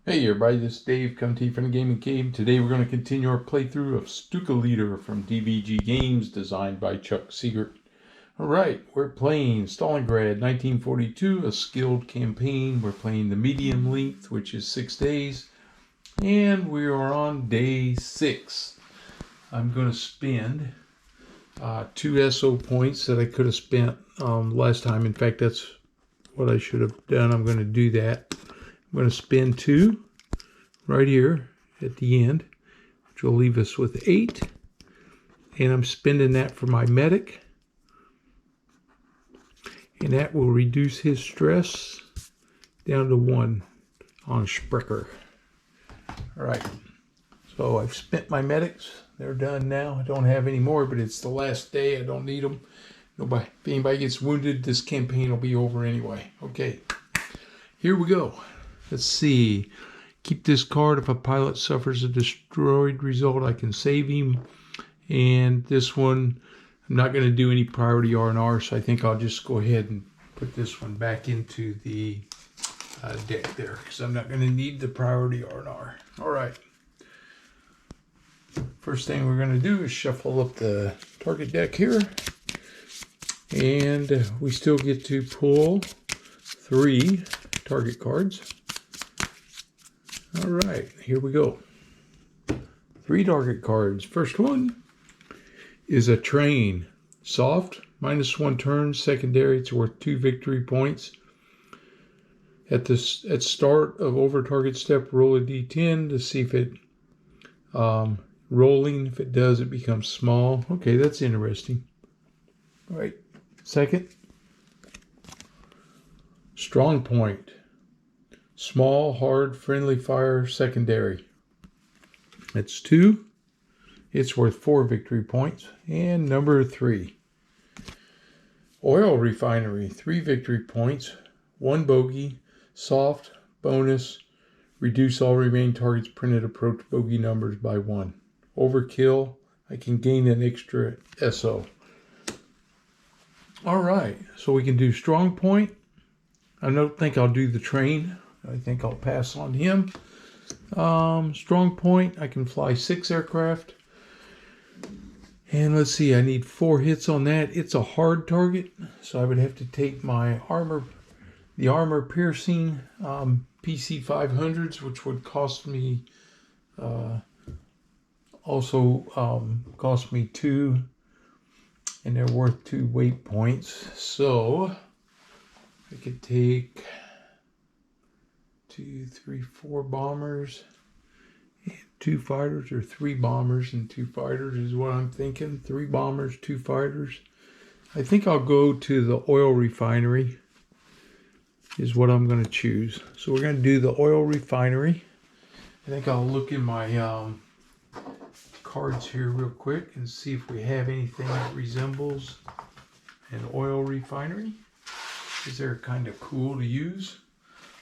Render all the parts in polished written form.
Hey everybody, this is Dave coming to you from the Gaming Cave. Today we're going to continue our playthrough of Stuka Leader from DVG Games, designed by Chuck Siegert. Alright, we're playing Stalingrad 1942, a skilled campaign. We're playing the medium length, which is 6 days, and we are on day 6. I'm going to spend 2 SO points that I could have spent last time. In fact, that's what I should have done. I'm going to do that. I'm going to spend 2 right here at the end, which will leave us with 8. And I'm spending that for my medic. And that will reduce his stress down to 1 on Sprecher. All right. So I've spent my medics. They're done now. I don't have any more, but it's the last day. I don't need them. Nobody, if anybody gets wounded, this campaign will be over anyway. Okay. Here we go. Let's see. Keep this card. If a pilot suffers a destroyed result, I can save him. And this one, I'm not going to do any priority R&R, so I think I'll just go ahead and put this one back into the deck there, because I'm not going to need the priority R&R. All right. First thing we're going to do is shuffle up the target deck here. And we still get to pull 3 target cards. All right, here we go. 3 target cards. First one is a train. Soft, -1 turn, secondary. It's worth 2 victory points. At start of over target step, roll a d10 to see if it rolling. If it does, it becomes small. Okay, that's interesting. All right, second. Strong point. Small, hard, friendly fire, secondary. It's 2. It's worth 4 victory points. And number 3. Oil refinery, 3 victory points, 1 bogey, soft, bonus, reduce all remaining targets printed approach bogey numbers by 1. Overkill, I can gain an extra SO. All right, so we can do strong point. I don't think I'll do the train. I think I'll pass on him. Strong point, I can fly 6 aircraft. And let's see, I need 4 hits on that. It's a hard target, so I would have to take my the armor piercing PC 500s, which would cost me cost me 2, and they're worth 2 weight points. So I could take 2, 3, 4 bombers, and 2 fighters, or 3 bombers and 2 fighters is what I'm thinking. 3 bombers, 2 fighters. I think I'll go to the oil refinery is what I'm going to choose. So we're going to do the oil refinery. I think I'll look in my cards here real quick and see if we have anything that resembles an oil refinery. These are kind of cool to use.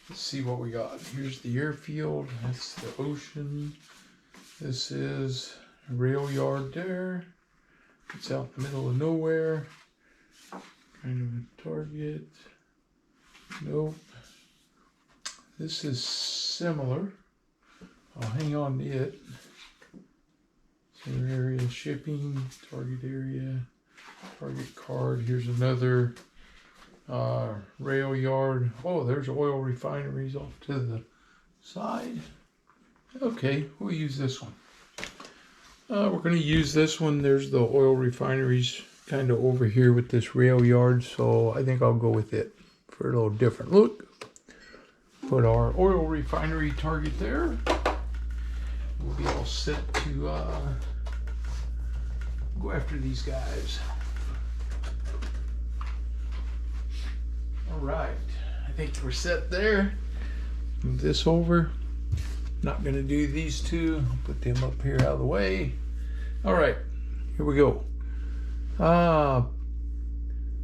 Let's see what we got. Here's the airfield. That's the ocean. This is a rail yard there. It's out in the middle of nowhere. Kind of a target. Nope. This is similar. I'll hang on to it. Center area, shipping, target area, target card. Here's another rail yard. Oh, there's oil refineries off to the side. Okay, we'll use this one. We're going to use this one. There's the oil refineries kind of over here with this rail yard, so I think I'll go with it for a little different look. Put our oil refinery target there. We'll be all set to go after these guys. All right, I think we're set there. Move this over. Not going to do these 2. I'll put them up here out of the way. All right, here we go.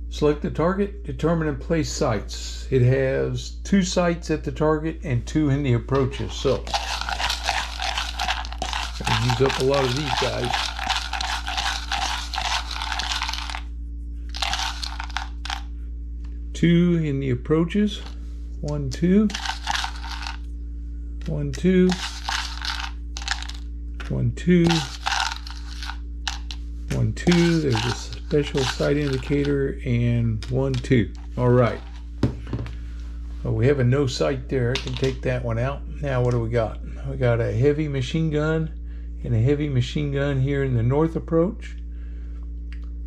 Select the target, determine and place sights. It has 2 sights at the target and 2 in the approaches. So, I'll use up a lot of these guys. Two in the approaches. 1, 2. 1, 2. 1, 2. 1, 2. There's a special sight indicator, and 1, 2. All right. Well, we have a no sight there. I can take that one out. Now what do we got? We got a heavy machine gun and a heavy machine gun here in the north approach.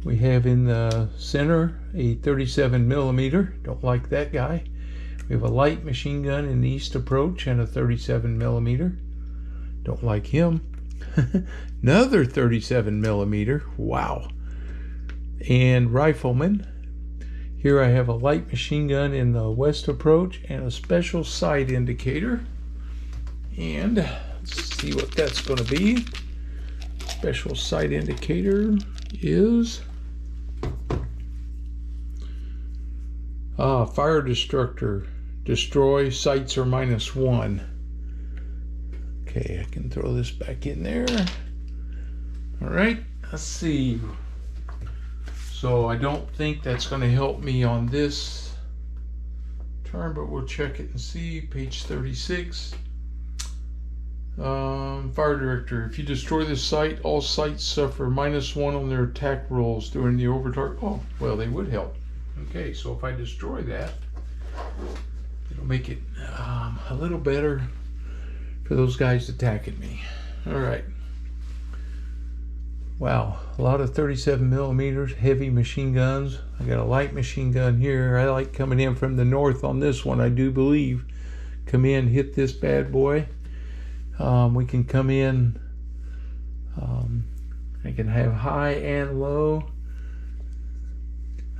We have in the center a 37 millimeter. Don't like that guy. We have a light machine gun in the east approach and a 37 millimeter. Don't like him. Another 37 millimeter. Wow. And rifleman. Here I have a light machine gun in the west approach and a special sight indicator. And let's see what that's going to be. Special sight indicator is fire destructor. Destroy, sights are -1. Okay, I can throw this back in there. All right, let's see. So I don't think that's going to help me on this turn, but we'll check it and see. Page 36. Fire director. If you destroy this site, all sites suffer -1 on their attack rolls during the overtarget. Oh, well, they would help. Okay, so if I destroy that, it'll make it a little better for those guys attacking me. All right. Wow, a lot of 37 millimeters, heavy machine guns. I got a light machine gun here. I like coming in from the north on this one, I do believe. Come in, hit this bad boy. We can come in. I can have high and low.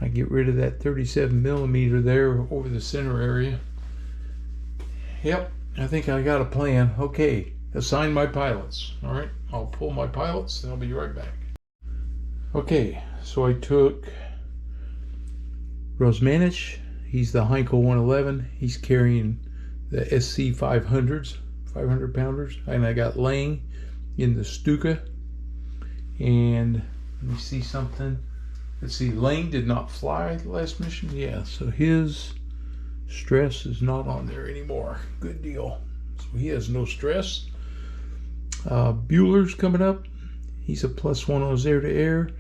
I get rid of that 37 millimeter there over the center area. Yep, I think I got a plan. Okay, assign my pilots. All right, I'll pull my pilots and I'll be right back. Okay, so I took Rosmanich. He's the Heinkel 111. He's carrying the SC 500s, 500 pounders. And I got Lang in the Stuka. And let me see something. Let's see, Lang did not fly the last mission. Yeah, so his stress is not on there anymore. Good deal. So he has no stress. Bueller's coming up. He's a +1 on his air-to-air.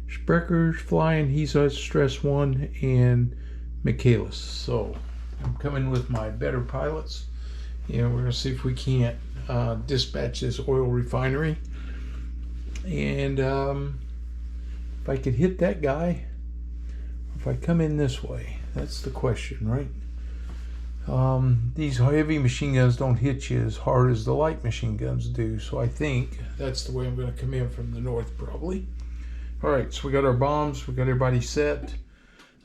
Sprecker's flying. He's a stress 1. And Michaelis. So I'm coming with my better pilots. Yeah, we're going to see if we can't dispatch this oil refinery. And if I could hit that guy, if I come in this way, that's the question, right? These heavy machine guns don't hit you as hard as the light machine guns do, so I think that's the way I'm going to come in from the north, probably. All right, so we got our bombs, we got everybody set.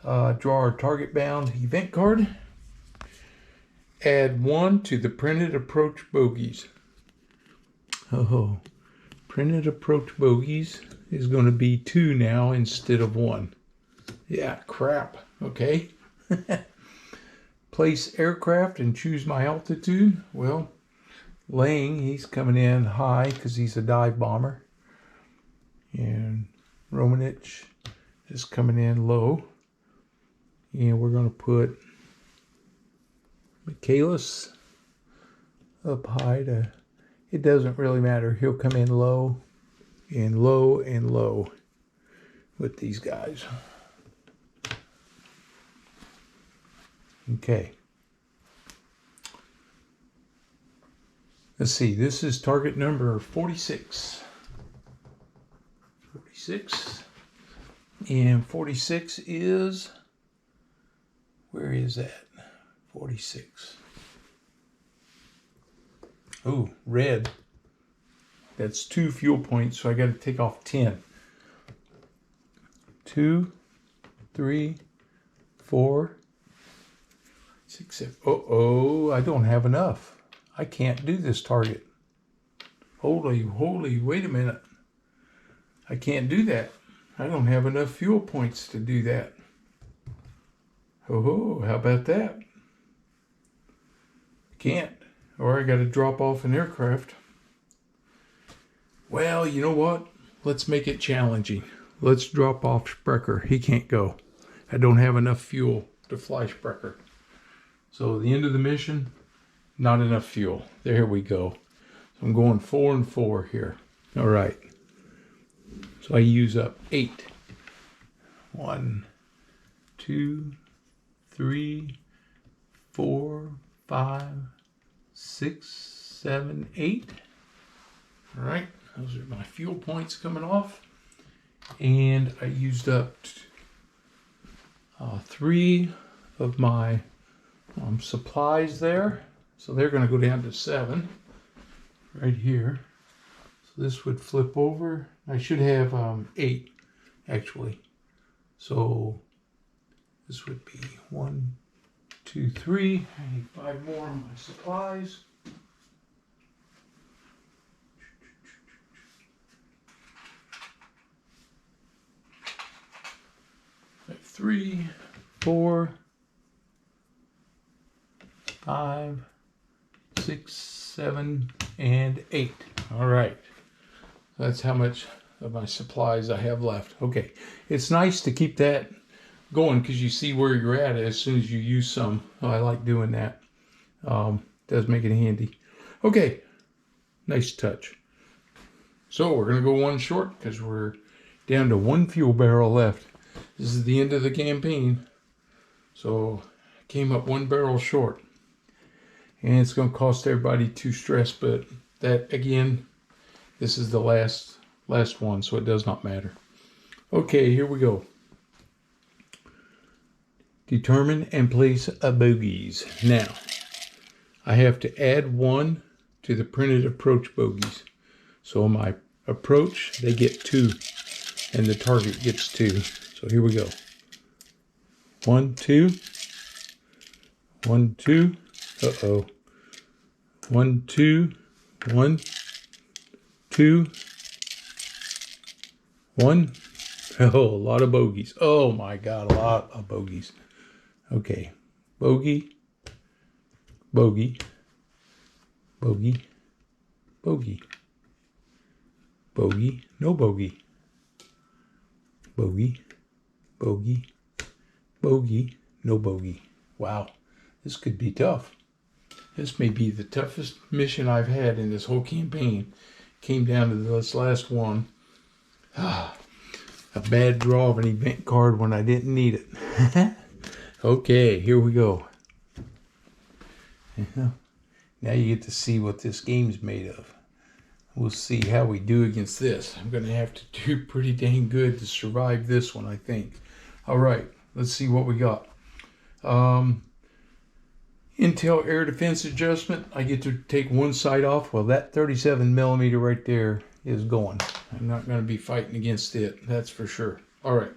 Draw our target bound event card. Add 1 to the printed approach bogies. Oh, printed approach bogies is going to be 2 now instead of 1. Yeah, crap. Okay. Place aircraft and choose my altitude. Well, Lang, he's coming in high because he's a dive bomber. And Romanich is coming in low. And we're going to put Michaelis up high to, it doesn't really matter. He'll come in low and low and low with these guys. Okay. Let's see, this is target number 46. 46. And 46 is, where is that? 46. Oh, red. That's 2 fuel points, so I got to take off 10. 2, 3, 4, 6, 7. Uh-oh, I don't have enough. I can't do this target. Holy, wait a minute. I can't do that. I don't have enough fuel points to do that. Oh, how about that? Can't. Or I got to drop off an aircraft. Well, you know what? Let's make it challenging. Let's drop off Sprecher. He can't go. I don't have enough fuel to fly Sprecher. So the end of the mission, not enough fuel. There we go. So I'm going 4 and 4 here. All right. So I use up 8. 1, 2, 3, 4, 5, 6, 7, 8. All right. Those are my fuel points coming off. And I used up 3 of my supplies there. So they're going to go down to 7 right here. So this would flip over. I should have 8 actually. So this would be 1, 2, 3. I need 5 more of my supplies. 3, 4, 5, 6, 7, and 8. All right. That's how much of my supplies I have left. Okay. It's nice to keep that going because you see where you're at as soon as you use some. Oh, I like doing that. Does make it handy. Okay. Nice touch. So we're going to go one short because we're down to 1 fuel barrel left. This is the end of the campaign. So I came up 1 barrel short. And it's going to cost everybody 2 stress, but that, again, this is the last one, so it does not matter. Okay, here we go. Determine and place a bogeys. Now, I have to add 1 to the printed approach bogeys. So my approach, they get 2, and the target gets 2. So here we go. 1, 2. 1, 2. Uh-oh. 1, 2. 1, 2. 1. Oh, a lot of bogeys. Oh my God, a lot of bogeys. Okay. Bogey. Bogey. Bogey. Bogey. Bogey. No bogey. Bogey. Bogey. Bogey. No bogey. Wow. This could be tough. This may be the toughest mission I've had in this whole campaign. Came down to this last one. A bad draw of an event card when I didn't need it. Okay, here we go. Now you get to see what this game's made of. We'll see how we do against this. I'm going to have to do pretty dang good to survive this one, I think. All right, let's see what we got. Intel air defense adjustment. I get to take one sight off. Well, that 37 millimeter right there is going. I'm not going to be fighting against it. That's for sure. All right.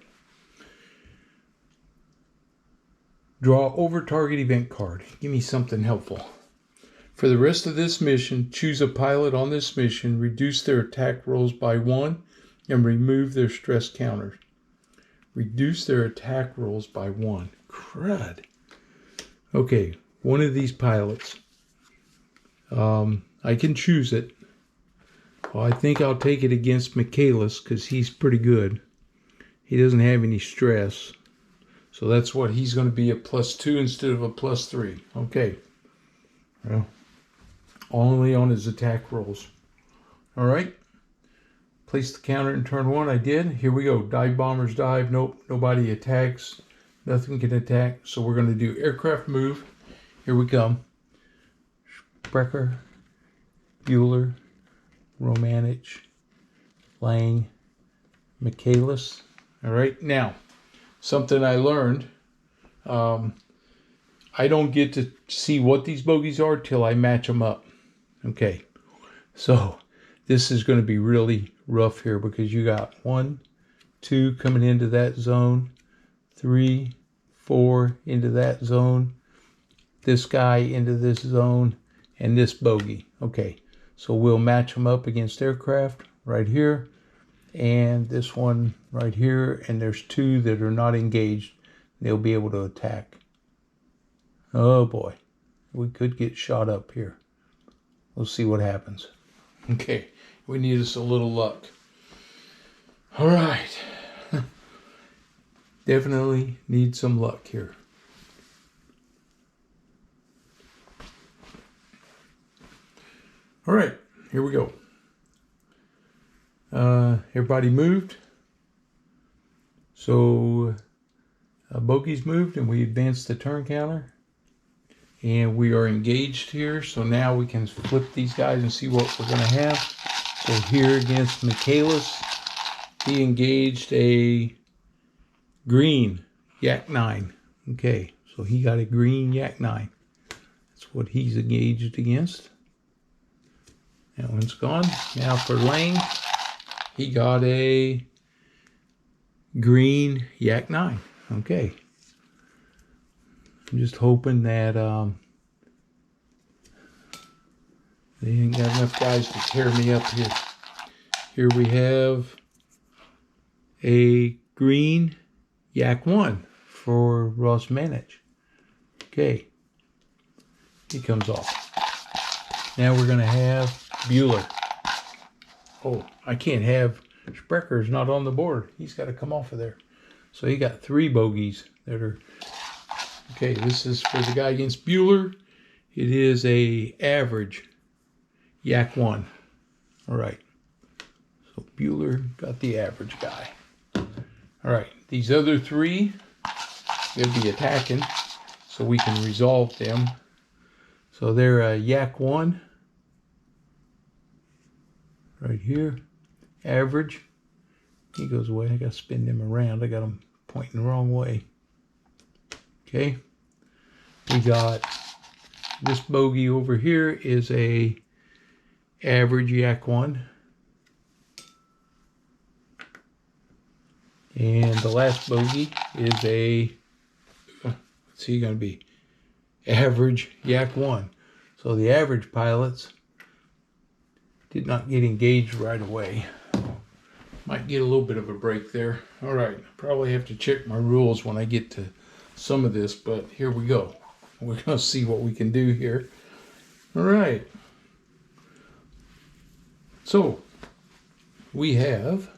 Draw over target event card. Give me something helpful. For the rest of this mission, choose a pilot on this mission, reduce their attack rolls by 1, and remove their stress counters. Reduce their attack rolls by 1. Crud. Okay, one of these pilots. I can choose it. Well, I think I'll take it against Michaelis because he's pretty good. He doesn't have any stress. So that's what he's going to be, a +2 instead of a +3. Okay. Well, only on his attack rolls. All right. Place the counter in turn 1. I did. Here we go. Dive bombers dive. Nope. Nobody attacks. Nothing can attack. So we're going to do aircraft move. Here we come. Sprecher, Bueller, Romanich, Lang, Michaelis. All right. Now, something I learned. I don't get to see what these bogeys are till I match them up. Okay. So this is going to be really rough here because you got 1, 2 coming into that zone, 3, 4 into that zone, this guy into this zone, and this bogey. Okay, so we'll match them up against aircraft right here, and this one right here, and there's 2 that are not engaged. They'll be able to attack. Oh boy, we could get shot up here. We'll see what happens. Okay, we need us a little luck. All right. Definitely need some luck here. All right, here we go. Everybody moved. So bogey's moved and we advanced the turn counter. And we are engaged here. So now we can flip these guys and see what we're going to have. So here against Michaelis, he engaged a green Yak 9. Okay, so he got a green Yak 9. That's what he's engaged against. That one's gone. Now for Lang, he got a green Yak 9. Okay. I'm just hoping that they ain't got enough guys to tear me up here. Here we have a green Yak 1 for Ross Manich. Okay. He comes off. Now we're going to have Bueller. Oh, I can't have Sprecker's not on the board. He's got to come off of there. So he got 3 bogeys that are... Okay, this is for the guy against Bueller. It is a average Yak 1. All right. So Bueller got the average guy. All right. These other 3, they'll be attacking so we can resolve them. So they're a Yak 1. Right here. Average. He goes away. I got to spin them around. I got them pointing the wrong way. Okay. We got this bogey over here is a average Yak 1. And the last bogey is a, what's he going to be? Average Yak 1. So the average pilots did not get engaged right away. Might get a little bit of a break there. All right, probably have to check my rules when I get to some of this, but here we go. We're going to see what we can do here. All right. So we have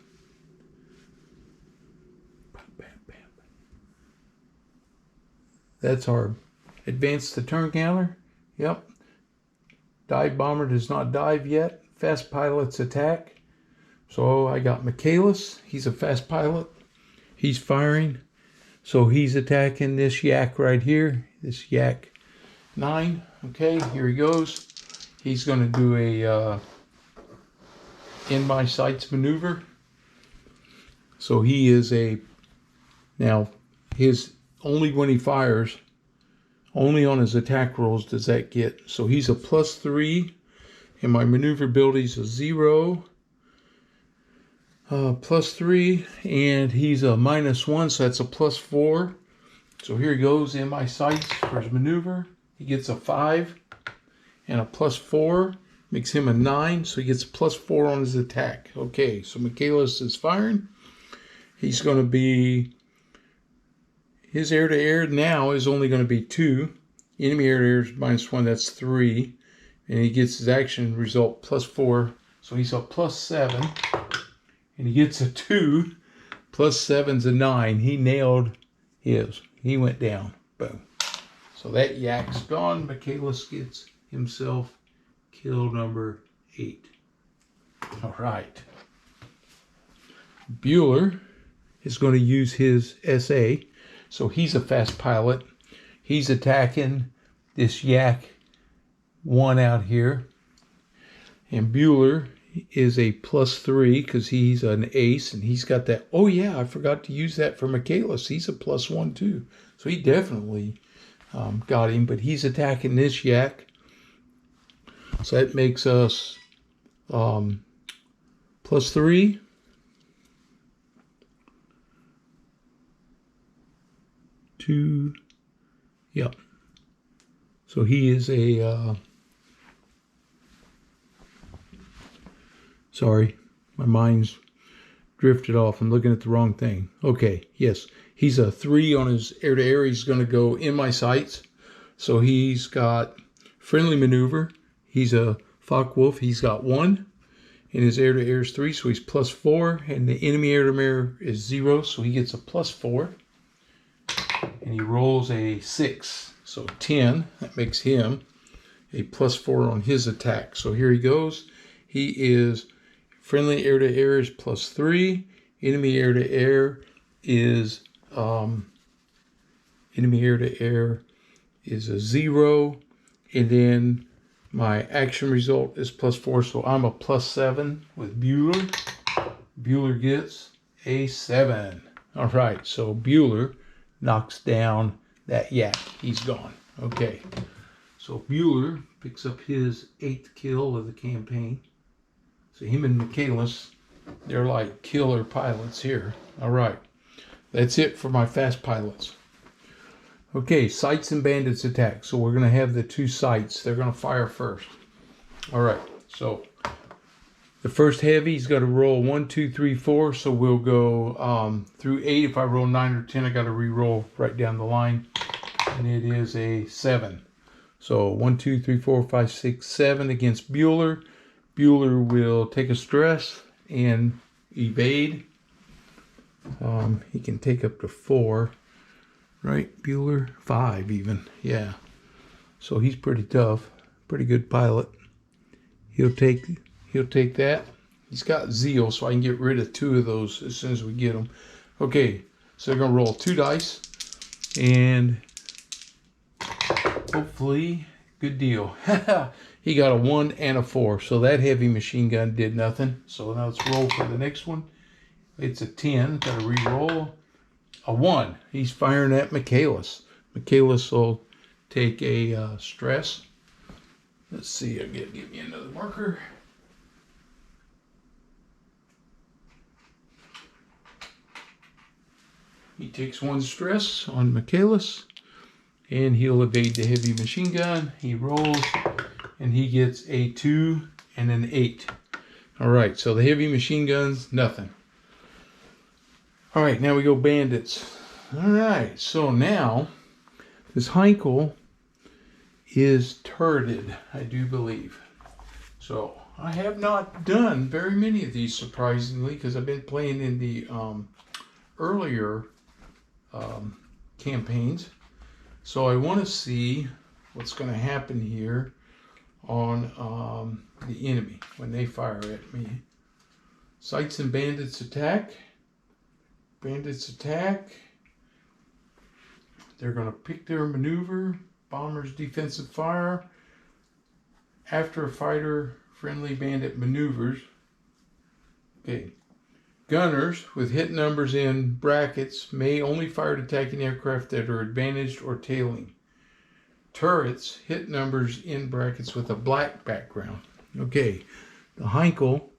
that's our advance the turn counter. Yep. Dive bomber does not dive yet. Fast pilots attack. So I got Michaelis. He's a fast pilot. He's firing. So he's attacking this Yak right here. This Yak 9. Okay, here he goes. He's going to do a in my sights maneuver. So he is a, now his, only when he fires, only on his attack rolls does that get. So he's a +3, and my maneuverability is a 0, +3, and he's a -1, so that's a +4. So here he goes in my sights for his maneuver. He gets a 5 and a +4, makes him a 9, so he gets a +4 on his attack. Okay, so Michaelis is firing. He's going to be, his air-to-air now is only going to be 2. Enemy air-to-air is -1, that's 3. And he gets his action result +4, so he's a +7. And he gets a 2, +7's a 9. He nailed his. He went down. Boom. So that Yak's gone. Michaelis gets himself kill number 8. All right. Bueller is going to use his SA. So he's a fast pilot. He's attacking this Yak 1 out here. And Bueller is a +3 because he's an ace and he's got that. Oh yeah, I forgot to use that for Michaelis. He's a +1 too. So he definitely got him, but he's attacking this Yak. So that makes us +3. Two. Yep. So he is a sorry, my mind's drifted off. I'm looking at the wrong thing. Okay, yes. He's a 3 on his air-to-air. He's going to go in my sights. So he's got friendly maneuver. He's a Focke-Wulf. He's got 1. And his air-to-air is 3, so he's +4. And the enemy air-to-air is 0, so he gets a +4. And he rolls a 6, so 10. That makes him a +4 on his attack. So here he goes. He is friendly air-to-air is +3. Enemy air-to-air is a 0. And then my action result is +4. So I'm a +7 with Bueller. Bueller gets a 7. All right, so Bueller knocks down that yak. He's gone. Okay, so Bueller picks up his 8th kill of the campaign. So him and Michaelis, they're like killer pilots here. All right, that's it for my fast pilots. Okay, sights and bandits attack. So we're going to have the 2 sights. They're going to fire first. All right, so the first heavy's got to roll 1, 2, 3, 4. So we'll go through 8. If I roll 9 or 10, I got to re-roll right down the line. And it is a 7. So 1, 2, 3, 4, 5, 6, 7 against Bueller. Bueller will take a stress and evade. He can take up to 4. Right, Bueller? 5 even. Yeah. So he's pretty tough. Pretty good pilot. He'll take that. He's got zeal, so I can get rid of 2 of those as soon as we get them. Okay, so they're going to roll 2 dice. And hopefully, good deal. He got a 1 and a 4. So that heavy machine gun did nothing. So now let's roll for the next one. It's a 10. Got to re-roll. A 1. He's firing at Michaelis. Michaelis will take a stress. Let's see. I'll give me another marker. He takes 1 stress on Michaelis, and he'll evade the heavy machine gun. He rolls, and he gets a 2 and an 8. All right, so the heavy machine guns, nothing. All right, now we go bandits. All right, so now this Heinkel is turreted, I do believe. So I have not done very many of these, surprisingly, because I've been playing in the earlier campaigns. So I want to see what's going to happen here on the enemy when they fire at me. Sights and bandits attack. Bandits attack. They're going to pick their maneuver. Bombers defensive fire. After a fighter, friendly bandit maneuvers. Okay. Gunners with hit numbers in brackets may only fire at attacking aircraft that are advantaged or tailing. Turrets, hit numbers in brackets with a black background. Okay. The Heinkel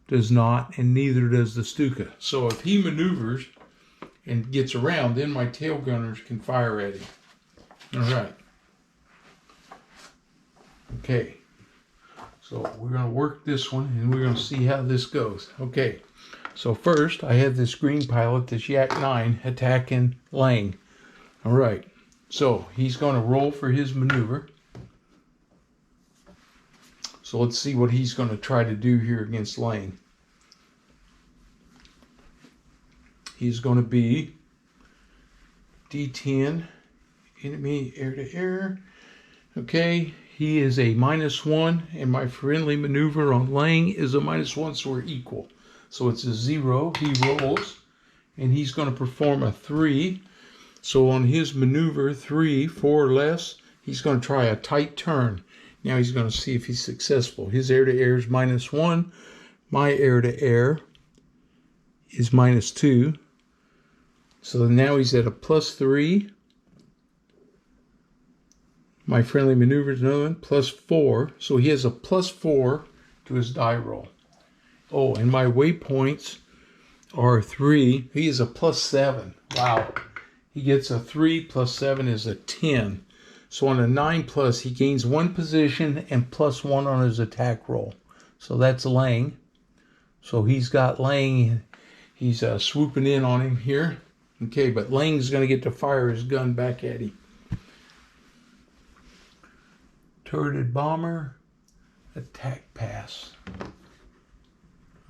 does not, and neither does the Stuka. So if he maneuvers and gets around, then my tail gunners can fire at him. All right. Okay. So we're going to work this one, and we're going to see how this goes. Okay. So first, I have this green pilot, this Yak 9, attacking Lang. All right. So he's going to roll for his maneuver. So let's see what he's going to try to do here against Lang. He's going to be D10, enemy air-to-air. Okay, he is a -1, and my friendly maneuver on Lang is a -1, so we're equal. So it's a 0. He rolls, and he's going to perform a 3. So on his maneuver, 3, 4 or less, he's going to try a tight turn. Now he's going to see if he's successful. His air-to-air is -1. My air-to-air is -2. So now he's at a +3. My friendly maneuver is another one, +4. So he has a +4 to his die roll. Oh, and my waypoints are 3. He is a +7. Wow. He gets a 3 + 7 is a 10. So on a 9+, he gains 1 position and +1 on his attack roll. So that's Lang. So he's got Lang. He's swooping in on him here. Okay, but Lang's going to get to fire his gun back at him. Turreted bomber. Attack pass.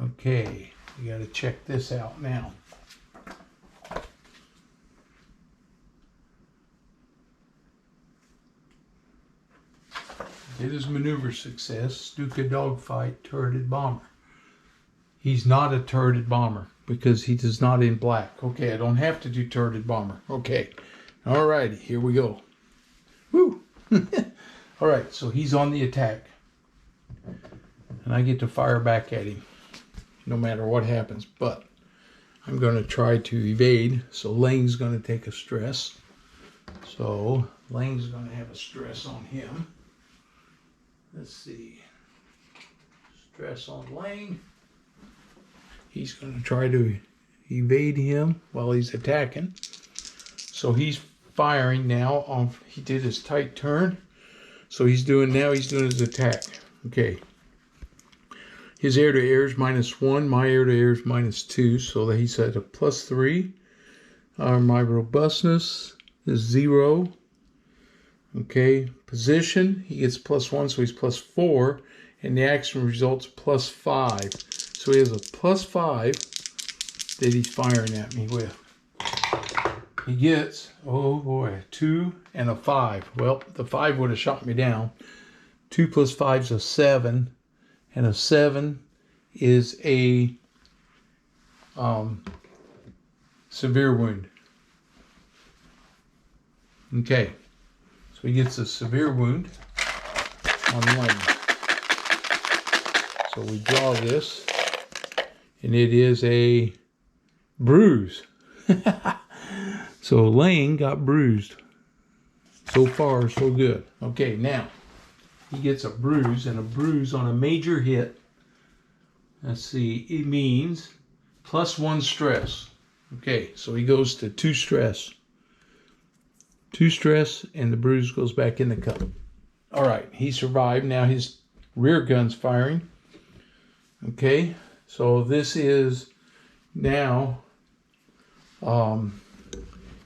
Okay, you got to check this out now. It is maneuver success. Stuka dogfight, turreted bomber. He's not a turreted bomber because he does not in black. Okay, I don't have to do turreted bomber. Okay. Alrighty, here we go. Woo! Alright, so he's on the attack. And I get to fire back at him no matter what happens. But I'm going to try to evade. So Lang's going to take a stress. So Lang's going to have a stress on him. Let's see. Stress on Lang. He's going to try to evade him while he's attacking. So he's firing now. He did his tight turn. So he's doing his attack. Okay. His air-to-air is -1. My air-to-air is -2. So that he's at a +3. My robustness is 0. Okay, position, he gets +1, so he's +4, and the action results +5. So he has a +5 that he's firing at me with. He gets, oh boy, a 2 and a 5. Well, the 5 would have shot me down. 2 + 5 is a 7, and a 7 is a severe wound. Okay. So he gets a severe wound on Lang. So we draw this, and it is a bruise. So Lang got bruised. So far, so good. Okay, now he gets a bruise, and a bruise on a major hit. Let's see, it means +1 stress. Okay, so he goes to 2 stress. 2 stress, and the bruise goes back in the cup. All right, he survived. Now his rear gun's firing. Okay, so this is now,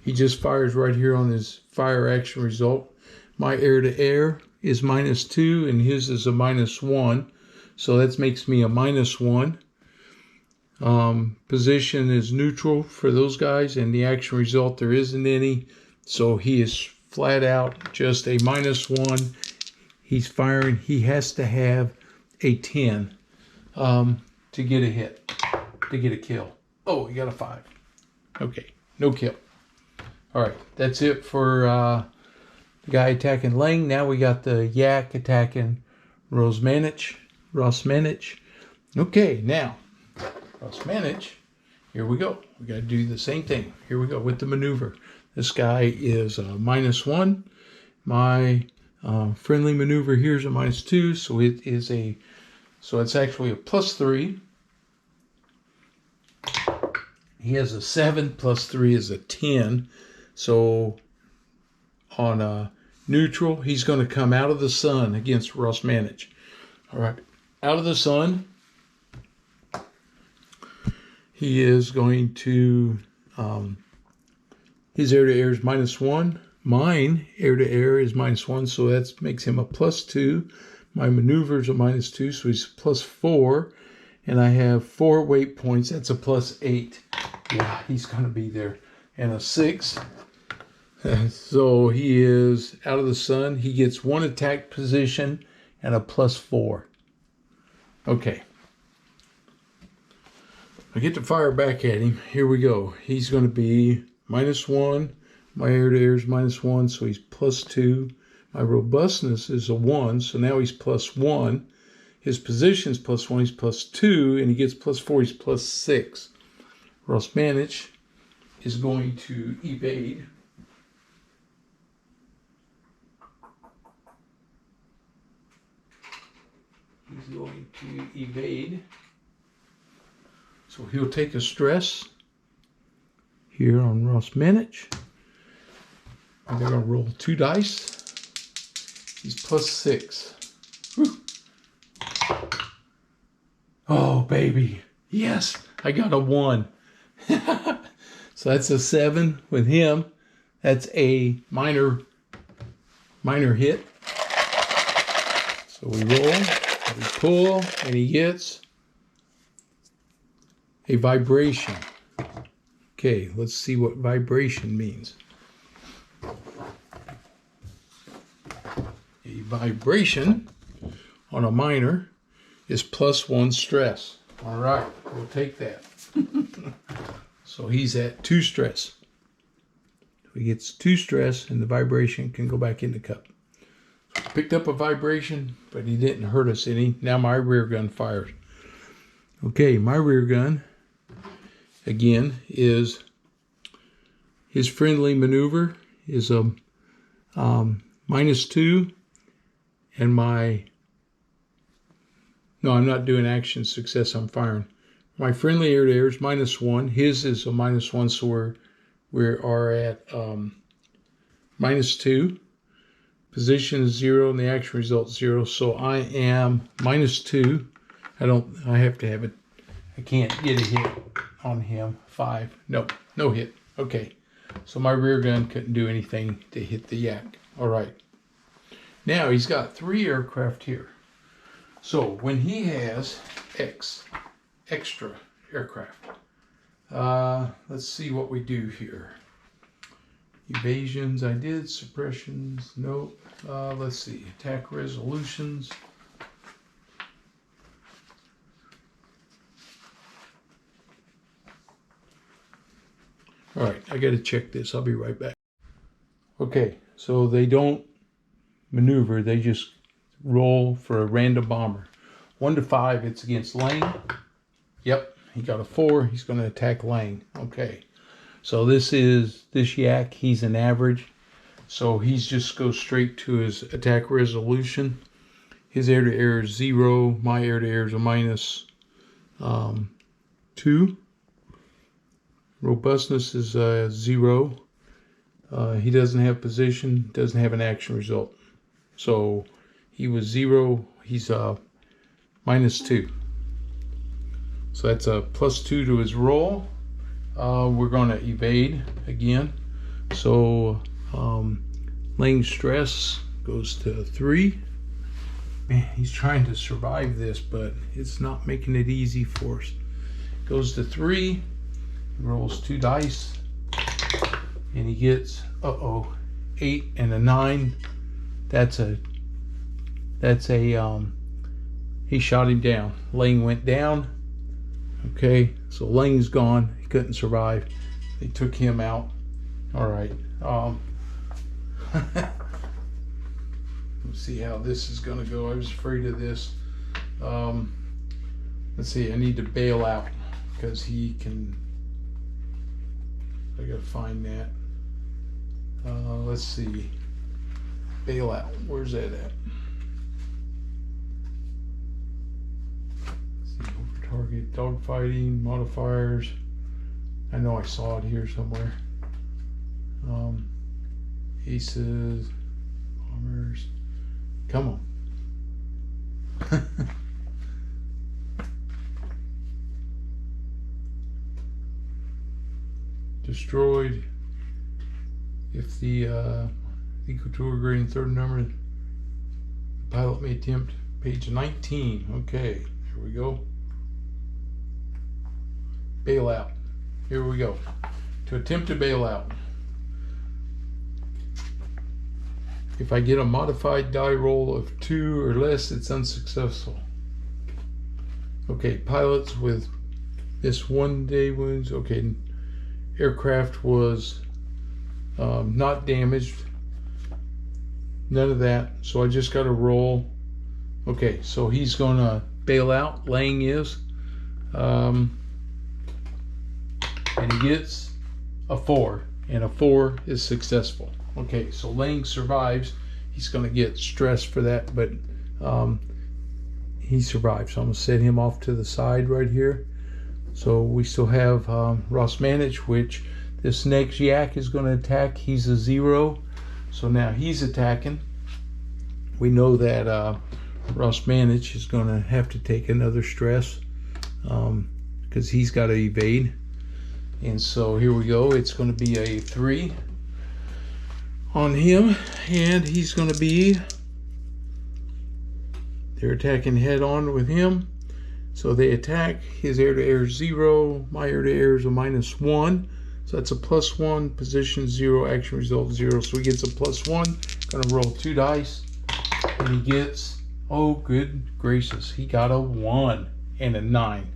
he just fires right here on his fire action result. My air-to-air is -2, and his is a -1. So that makes me a -1. Position is neutral for those guys, and the action result, there isn't any. So he is flat out just a -1. He's firing. He has to have a 10 to get a hit, to get a kill. Oh, he got a 5. Okay, no kill. All right, that's it for the guy attacking Lang. Now we got the Yak attacking Rosmanich. Okay, now Rosmanich. Here we go. We got to do the same thing. Here we go with the maneuver. This guy is a -1. My friendly maneuver here is a -2, so it is it's actually a +3. He has a 7 + 3 is a 10. So on a neutral, he's going to come out of the sun against Rosmanich. All right, out of the sun. He is going to, his air-to-air is -1. Mine air-to-air is -1, so that makes him a +2. My maneuver is a -2, so he's +4. And I have 4 weight points. That's a +8. Yeah, he's going to be there. And a 6. So he is out of the sun. He gets 1 attack position and a +4. Okay. I get to fire back at him. Here we go. He's going to be -1. My air-to-air is -1, so he's +2. My robustness is a 1, so now he's +1. His position is +1, he's +2, and he gets +4, he's +6. Rosmanich is going to evade. He's going to evade. So he'll take a stress here on Rosmanich. I'm going to roll 2 dice. He's +6. Whew. Oh, baby. Yes, I got a 1. So that's a 7 with him. That's a minor hit. So we roll, we pull, and he gets a vibration. Okay, let's see what vibration means. A vibration on a minor is +1 stress. All right, we'll take that. So he's at 2 stress. So he gets 2 stress and the vibration can go back in the cup. So picked up a vibration, but he didn't hurt us any. Now my rear gun fires. Okay, my rear gun, again, is his friendly maneuver is a -2, and no, I'm not doing action success, I'm firing. My friendly air-to-air is -1. His is a -1, so we are at -2. Position is 0, and the action result 0. So I am -2. I have to have it. I can't get a hit on him. 5. Nope, no hit. Okay. So my rear gun couldn't do anything to hit the yak. All right. Now he's got 3 aircraft here. So when he has extra aircraft, let's see what we do here. Evasions, I did. Suppressions, nope. Let's see. Attack resolutions. All right, I got to check this. I'll be right back. Okay, so they don't maneuver. They just roll for a random bomber. 1 to 5, it's against Lane. Yep, he got a 4. He's going to attack Lane. Okay, so this yak. He's an average. So he's just goes straight to his attack resolution. His air-to-air is 0. My air-to-air is a -2. Robustness is 0. He doesn't have position, doesn't have an action result. So he was 0, he's -2. So that's a +2 to his roll. We're going to evade again. So Lane's stress goes to 3. Man, he's trying to survive this, but it's not making it easy for us. Goes to 3. He rolls 2 dice, and he gets 8 and a 9. He shot him down. Lane went down. Okay, so Lane's gone. He couldn't survive. They took him out. All right. Let's see how this is going to go. I was afraid of this. Let's see. I need to bail out because he can. I gotta find that. Let's see. Bail out. Where's that at? Let's see. Over target, dogfighting, modifiers. I know I saw it here somewhere. Aces, bombers. Come on. Destroyed. If the equal to or greater than third number, the pilot may attempt page 19. Okay, here we go. Bail out. Here we go. To attempt to bail out. If I get a modified die roll of 2 or less, it's unsuccessful. Okay, pilots with this 1 day wounds. Okay. Aircraft was not damaged, none of that, so I just got to roll. Okay, so he's gonna bail out. Lang is, and he gets a 4, and a 4 is successful. Okay, so Lang survives. He's gonna get stressed for that, but he survives. So I'm gonna set him off to the side right here. So we still have Ross Manich, which this next yak is going to attack. He's a 0. So now he's attacking. We know that Ross Manich is going to have to take another stress because he's got to evade. And so here we go. It's going to be a 3 on him. And he's going to be... They're attacking head on with him. So they attack. His air-to-air is 0. My air-to-air is a -1. So that's a +1. Position 0. Action result 0. So he gets a +1. Gonna roll 2 dice. And he gets, oh good gracious, he got a 1 and a 9.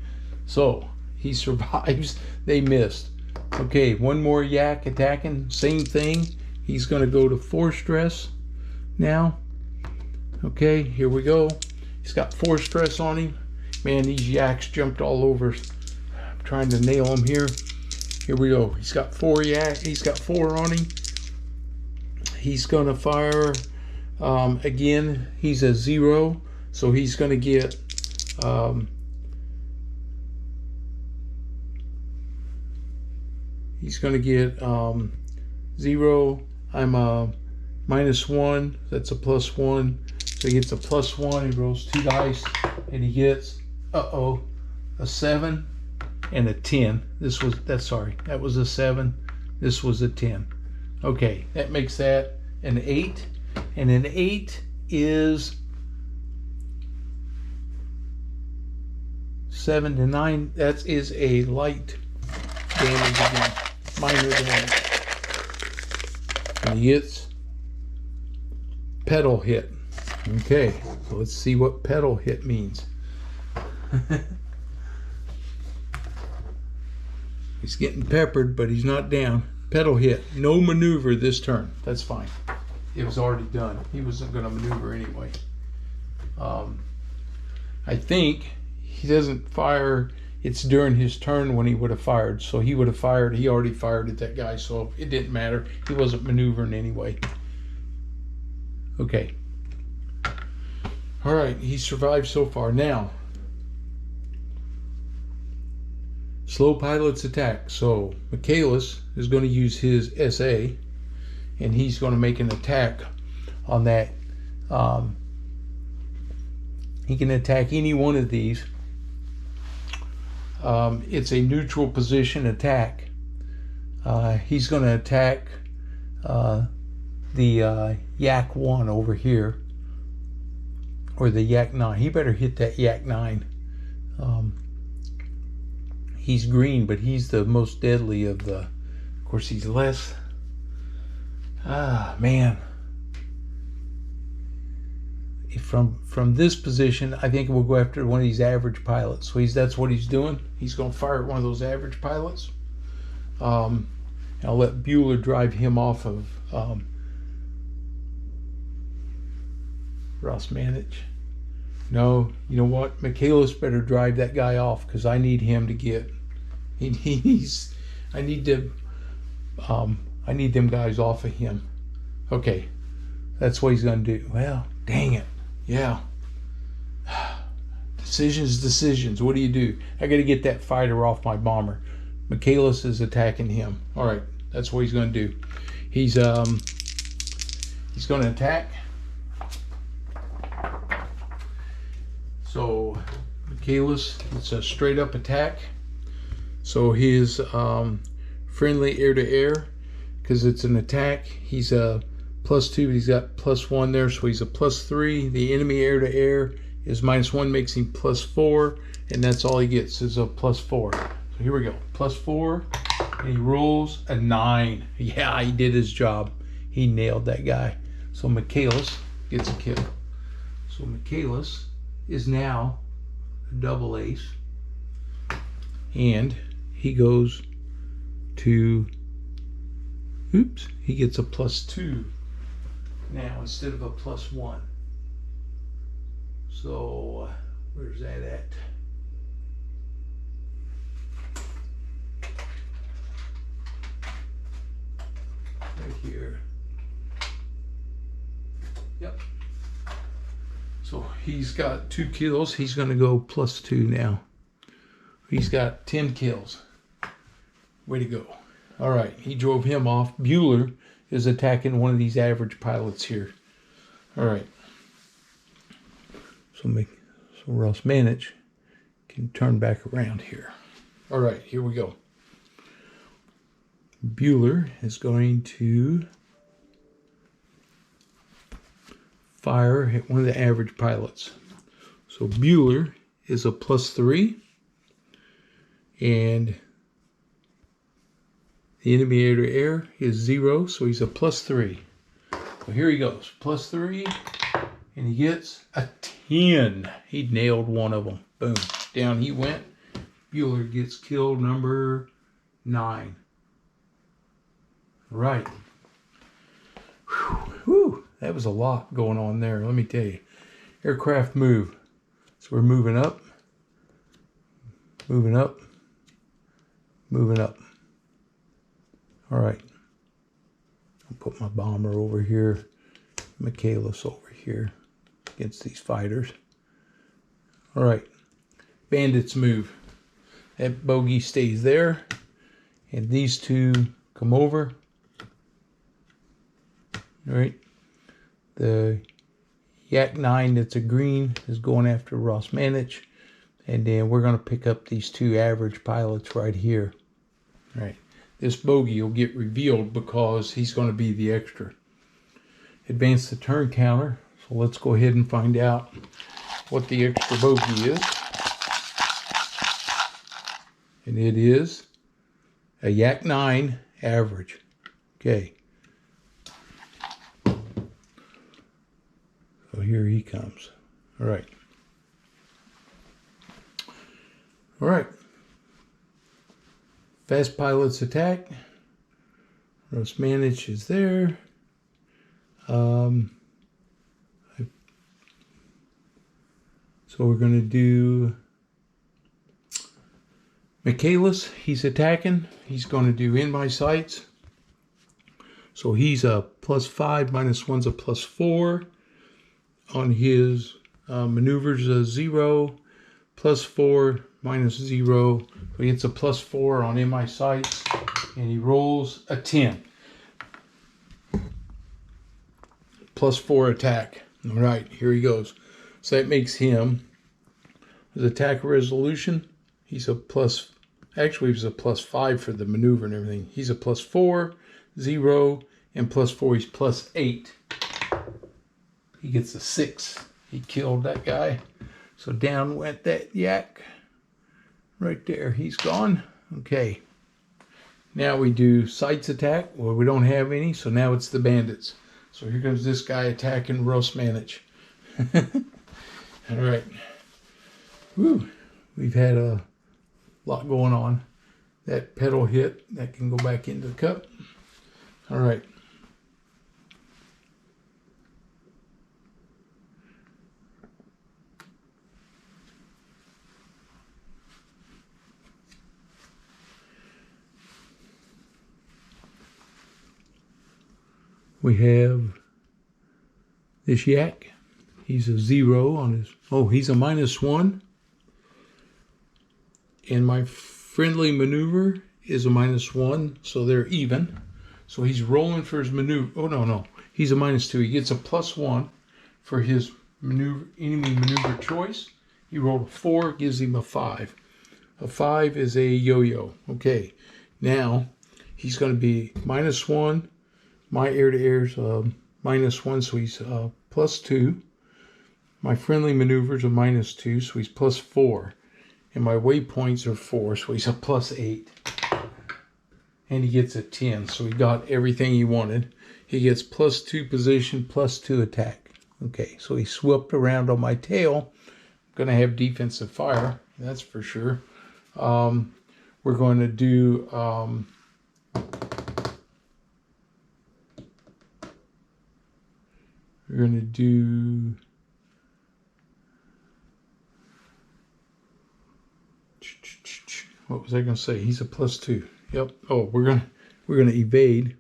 So he survives. They missed. Okay, one more yak attacking, same thing. He's going to go to 4 stress now. Okay, here we go. He's got 4 stress on him. Man, these yaks jumped all over. I'm trying to nail him here. Here we go. He's got 4 yak. He's got 4 on him. He's going to fire again. He's a 0, so he's going to get he's going to get 0. I'm a -1. That's a +1. So he gets a +1. He rolls 2 dice, and he gets a 7 and a 10. That was a 7. This was a 10. Okay, that makes that an 8, and an 8 is 7 to 9. That is a light damage again, minor damage. And he gets pedal hit. Okay, so let's see what pedal hit means. He's getting peppered, but he's not down. Pedal hit. No maneuver this turn. That's fine. It was already done. He wasn't going to maneuver anyway. I think he doesn't fire. It's during his turn when he would have fired. So he would have fired. He already fired at that guy, so it didn't matter. He wasn't maneuvering anyway. Okay. All right, he survived so far. Now, slow pilot's attack. So Michaelis is going to use his SA, and he's going to make an attack on that. He can attack any one of these. It's a neutral position attack. He's going to attack the Yak 1 over here, or the Yak 9. He better hit that Yak 9. He's green, but he's the most deadly of the. Of course, he's less. Man. From this position, I think we'll go after one of these average pilots. So that's what he's doing. He's going to fire at one of those average pilots. I'll let Bueller drive him off of Rosmanich. No, you know what? Michaelis better drive that guy off, because I need him to get. I need them guys off of him. Okay, that's what he's going to do. Well, dang it. Yeah. Decisions. What do you do? I got to get that fighter off my bomber. Michaelis is attacking him. All right, that's what he's going to do. He's going to attack. So Michaelis, it's a straight up attack. So his friendly air-to-air, because it's an attack, he's a +2, he's got +1 there, so he's a +3. The enemy air-to-air is -1, makes him +4, and that's all he gets is a +4. So here we go, +4, and he rolls a 9. Yeah, he did his job. He nailed that guy. So Michaelis gets a kill. So Michaelis is now a double ace, and he goes to, oops, he gets a +2 now instead of a +1. So where's that at? Right here. Yep. So he's got 2 kills. He's going to go +2 now. He's got 10 kills. Way to go. All right, he drove him off. Bueller is attacking one of these average pilots here. All right. So Rosmanich can turn back around here. All right, here we go. Bueller is going to fire at one of the average pilots. So Bueller is a +3, and the enemy air-to-air is 0, so he's a +3. So here he goes, +3, And he gets a 10. He nailed one of them. Boom. Down he went. Bueller gets killed, number 9. Right. Whew. That was a lot going on there, let me tell you. Aircraft move. So we're moving up. Moving up. Moving up. All right. I'll put my bomber over here. Michaelis over here against these fighters. All right. Bandits move. That bogey stays there. And these two come over. All right. The Yak 9 that's a green is going after Ross Manich. And then we're going to pick up these two average pilots right here. All right. This bogey will get revealed because he's going to be the extra. Advance the turn counter. So let's go ahead and find out what the extra bogey is. And it is a Yak 9 average. Okay. So here he comes. All right. All right. Fast pilots attack. Ross Manich is there. So we're going to do Michaelis. He's attacking. He's going to do in my sights. So he's a +5, -1's a +4. On his maneuvers, a 0, +4, -0. So he gets a +4 on in my sights. And he rolls a 10. +4 attack. All right, here he goes. So that makes him, his attack resolution, he's a plus, actually he was a +5 for the maneuver and everything. He's a +4, 0, and +4, he's +8. He gets a 6. He killed that guy. So down went that Yak. Right there, he's gone. Okay. Now we do sights attack. Well, we don't have any, so now it's the bandits. So here comes this guy attacking Ross Manich. All right. Woo. We've had a lot going on. That pedal hit, that can go back into the cup. All right. We have this Yak. He's a 0 on his, oh, he's a -1. And my friendly maneuver is a -1, so they're even. So he's rolling for his maneuver. Oh, no. He's a -2. He gets a +1 for his maneuver, enemy maneuver choice. He rolled a 4, gives him a 5. A 5 is a yo-yo. Okay. Now, he's going to be -1. My air-to-air is -1, so he's +2. My friendly maneuvers are -2, so he's +4. And my waypoints are 4, so he's a +8. And he gets a 10, so he got everything he wanted. He gets +2 position, +2 attack. Okay, so he swooped around on my tail. I'm going to have defensive fire, that's for sure. We're going to do... we're going to do... What was I going to say? He's a +2. Yep. Oh, we're gonna evade.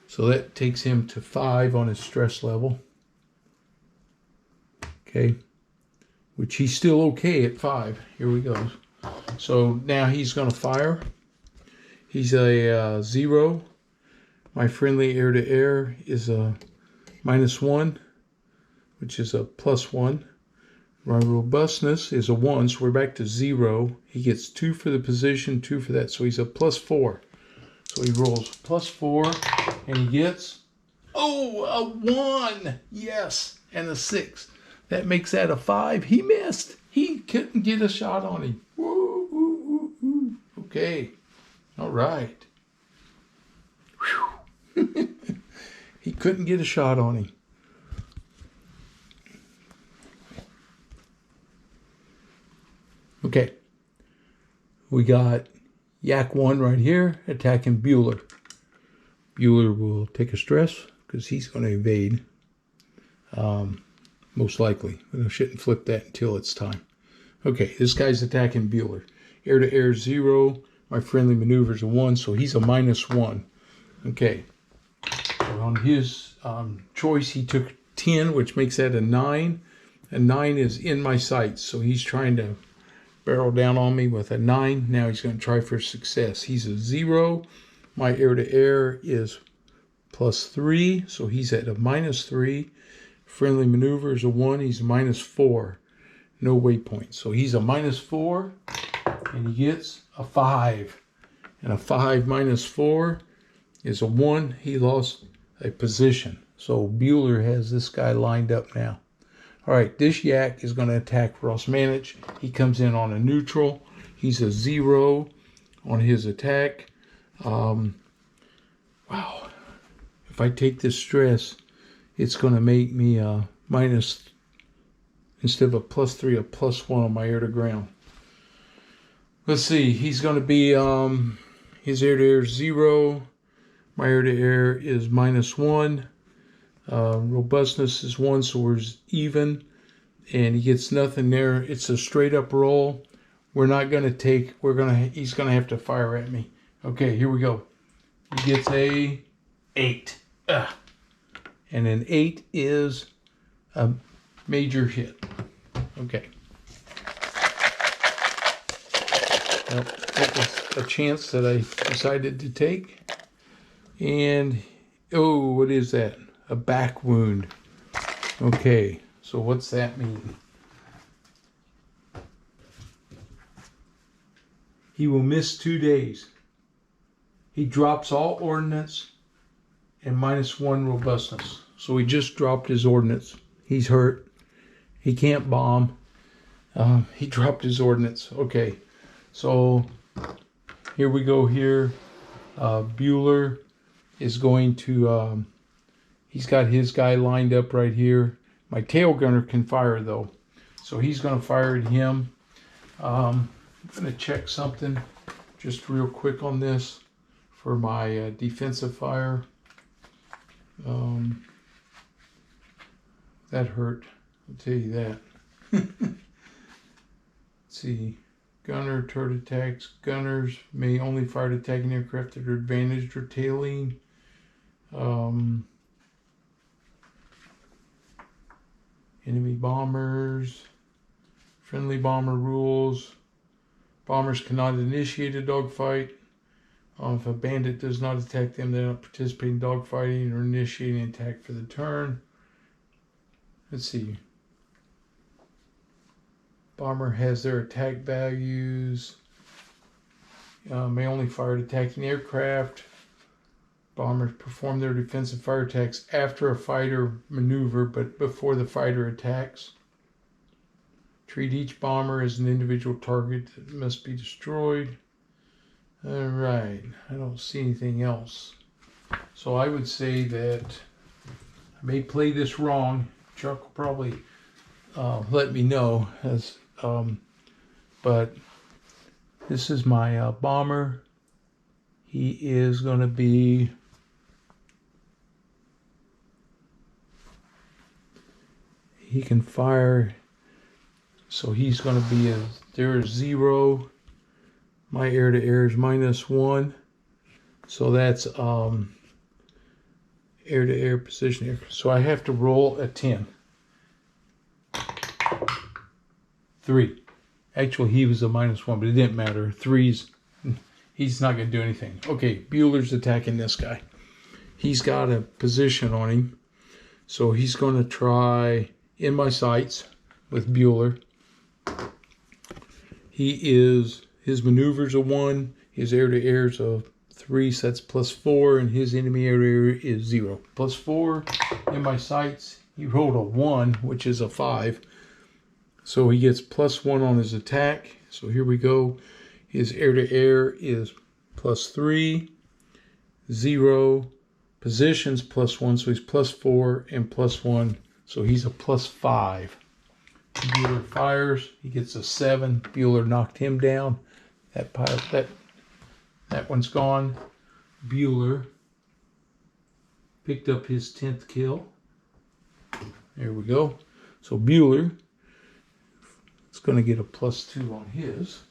So that takes him to 5 on his stress level. Okay. Which he's still okay at 5. Here we go. So now he's going to fire. He's a 0. My friendly air-to-air is a -1, which is a +1. My robustness is a 1, so we're back to 0. He gets 2 for the position, 2 for that, so he's a +4. So he rolls +4, and he gets, oh, a 1! Yes, and a 6. That makes that a 5. He missed. He couldn't get a shot on him. Woo, woo, woo, woo. Okay, all right. He couldn't get a shot on him. Okay. We got Yak 1 right here attacking Bueller. Bueller will take a stress because he's going to evade. Most likely. I shouldn't flip that until it's time. Okay, this guy's attacking Bueller. Air to air 0. My friendly maneuver is a 1, so he's a -1. Okay. So on his choice, he took 10, which makes that a 9. A 9 is in my sights, so he's trying to barrel down on me with a 9. Now he's going to try for success. He's a 0. My air to air is +3, so he's at a -3. Friendly maneuver is a 1. He's a -4. No waypoint. So he's a -4, and he gets a 5. And a 5 -4 is a 1. He lost a position. So Bueller has this guy lined up now. All right, this Yak is going to attack Rosmanich. He comes in on a neutral. He's a 0 on his attack. Wow. If I take this stress, it's going to make me minus, instead of a +3, a +1 on my air to ground. Let's see. He's going to be, his air to air is 0. My air to air is -1. Robustness is 1, so we're even, and he gets nothing there. It's a straight up roll. We're not going to take, he's going to have to fire at me. Okay, here we go. He gets a 8. And an 8 is a major hit. Okay. Well, that was a chance that I decided to take. And, oh, what is that? A back wound. Okay, so what's that mean? He will miss 2 days. He drops all ordnance and -1 robustness. So he just dropped his ordnance. He's hurt. He can't bomb. He dropped his ordnance. Okay, so here we go here. Bueller is going to... he's got his guy lined up right here. My tail gunner can fire though. So he's going to fire at him. I'm going to check something just real quick on this for my defensive fire. That hurt. I'll tell you that. Let's see. Gunner, turret attacks. Gunners may only fire at attacking aircraft that are advantaged or tailing. Enemy bombers, friendly bomber rules. Bombers cannot initiate a dogfight. If a bandit does not attack them, they don't participate in dogfighting or initiating an attack for the turn. Let's see. Bomber has their attack values. May only fire at attacking aircraft. Bombers perform their defensive fire attacks after a fighter maneuver, but before the fighter attacks. Treat each bomber as an individual target that must be destroyed. All right, I don't see anything else. So I would say that I may play this wrong. Chuck will probably let me know. But this is my bomber. He is going to be... He can fire, so he's going to be there is 0. My air to air is -1, so that's air to air position air. So I have to roll a 10. 3. Actually, he was a -1, but it didn't matter. 3's, he's not going to do anything. Okay, Bueller's attacking this guy. He's got a position on him, so he's going to try in my sights with Bueller. His maneuver's a 1, his air to air is a 3, so that's +4, and his enemy air to air is 0. +4 in my sights. He rolled a 1, which is a 5. So he gets +1 on his attack. So here we go. His air to air is +3, 0, positions +1, so he's +4 and +1. So he's a +5. Bueller fires. He gets a 7. Bueller knocked him down. That one's gone. Bueller picked up his 10th kill. There we go. So Bueller is going to get a +2 on his.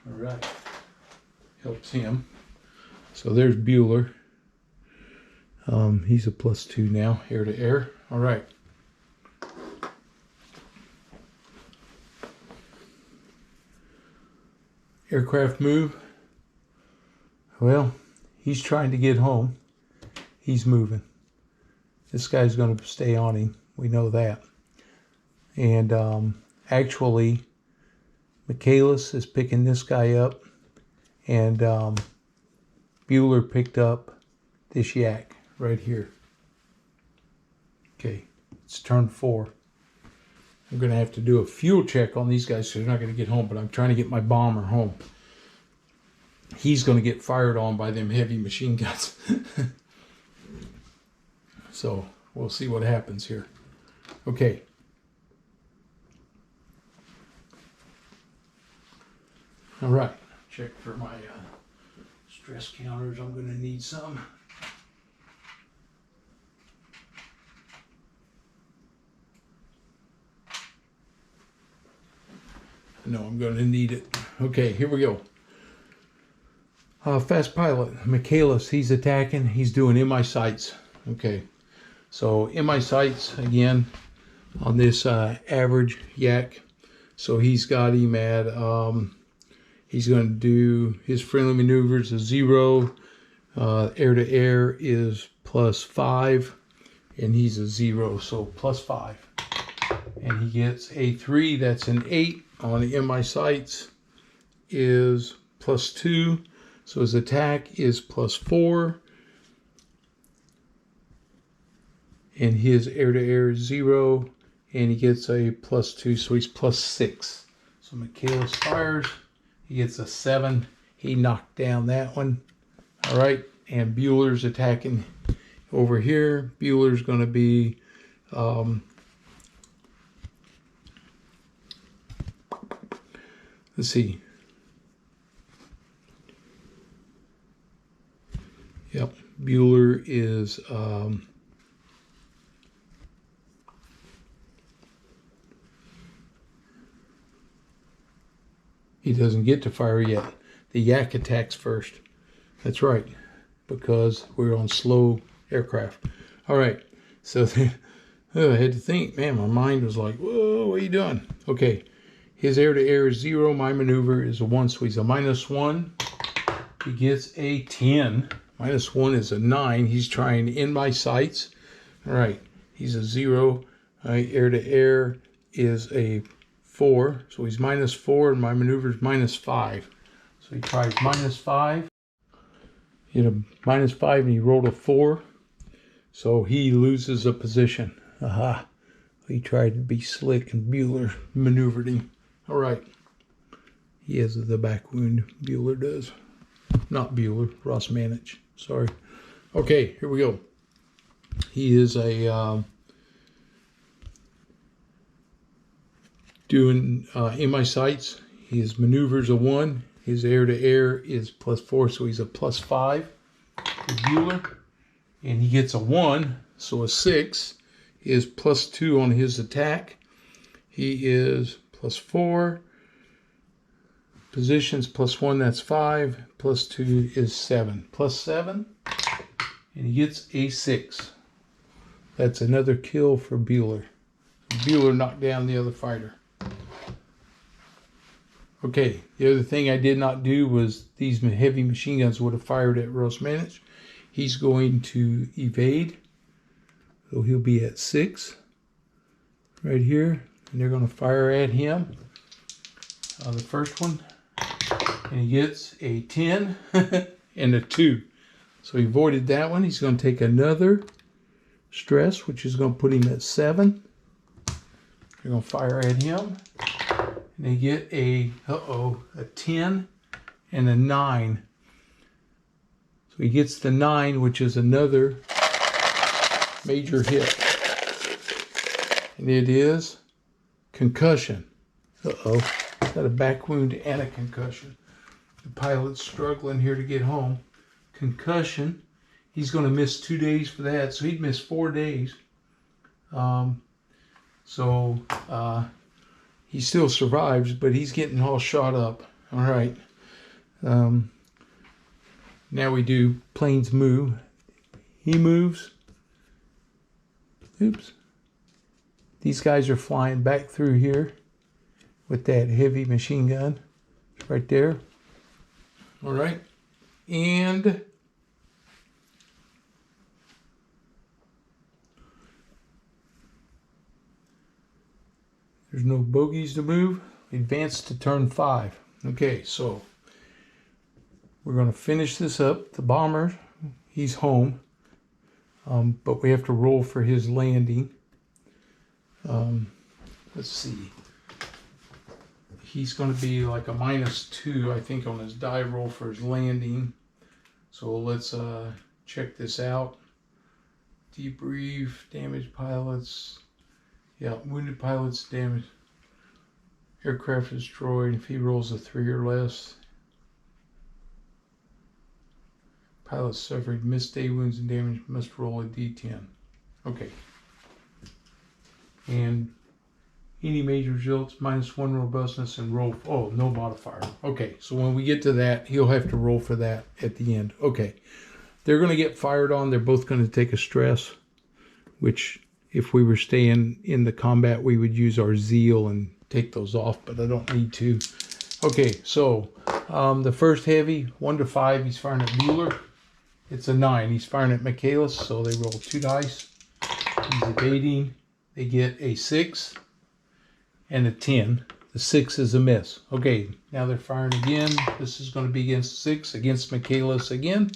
All right. Helps him. So there's Bueller. He's a +2 now, air to air. All right. Aircraft move. Well, he's trying to get home. He's moving. This guy's going to stay on him. We know that. And actually, Michaelis is picking this guy up. And Bueller picked up this yak right here. Okay, it's turn 4. I'm going to have to do a fuel check on these guys so they're not going to get home, but I'm trying to get my bomber home. He's going to get fired on by them heavy machine guns. So we'll see what happens here. Okay. All right. Check for my stress counters. I'm going to need some. I know I'm going to need it. Okay, here we go. Fast pilot, Michaelis, he's attacking. He's doing in my sights. Okay, so in my sights again on this average yak. So he's got him at, he's going to do his friendly maneuvers a 0. Air to air is +5. And he's a 0, so +5. And he gets a 3, that's an 8. On the in my sights is +2. So his attack is +4. And his air-to-air is 0. And he gets a +2, so he's +6. So Michaelis fires. He gets a 7. He knocked down that one. All right. And Bueller's attacking over here. Bueller's going to be... let's see. Yep, Bueller is he doesn't get to fire yet. The yak attacks first. That's right, because we're on slow aircraft. All right, so I had to think, man, my mind was like, whoa, what are you doing? Okay. His air-to-air is 0. My maneuver is a 1, so he's a -1. He gets a 10. -1 is a 9. He's trying in my sights. All right. He's a 0. Air-to-air is a 4. So he's -4, and my maneuver is -5. So he tries -5. He hit a -5, and he rolled a 4. So he loses a position. Aha. He tried to be slick, and Bueller maneuvered him. All right. He has the back wound. Bueller does. Not Bueller. Ross Manich. Sorry. Okay, here we go. He is a doing in my sights. His maneuvers a 1. His air-to-air is +4, so he's a +5 for Bueller. And he gets a 1, so a 6 is +2 on his attack. He is +4. Positions +1, that's 5. +2 is 7. +7. And he gets a 6. That's another kill for Bueller. Bueller knocked down the other fighter. Okay, the other thing I did not do was these heavy machine guns would have fired at Ross Manich. He's going to evade. So he'll be at 6 right here. And they're going to fire at him. The first one. And he gets a 10 and a 2. So he avoided that one. He's going to take another stress, which is going to put him at 7. They're going to fire at him. And they get a 10 and a 9. So So he gets the 9, which is another major hit. And it is concussion. Uh-oh. Got a back wound and a concussion. The pilot's struggling here to get home. Concussion. He's going to miss 2 days for that. So he'd miss 4 days. He still survives, but he's getting all shot up. All right. Now we do planes move. He moves. Oops. These guys are flying back through here with that heavy machine gun. It's right there. All right. And there's no bogeys to move. Advance to turn 5. Okay, so we're going to finish this up. The bomber, he's home. But we have to roll for his landing. Let's see. He's going to be like a -2, I think, on his die roll for his landing. So let's check this out. Debrief, damaged pilots. Yeah, wounded pilots, damaged. Aircraft destroyed. If he rolls a 3 or less. Pilots suffered missed day wounds and damage, must roll a D10. Okay. And any major results, -1 robustness and roll. Oh, no modifier. Okay, so when we get to that, he'll have to roll for that at the end. Okay. They're going to get fired on. They're both going to take a stress, which if we were staying in the combat, we would use our zeal and take those off, but I don't need to. Okay, so the first heavy, 1 to 5, he's firing at Bueller. It's a 9. He's firing at Michaelis, so they roll 2 dice. He's evading. They get a 6 and a 10. The 6 is a miss. Okay, now they're firing again. This is going to be against 6, against Michaelis again.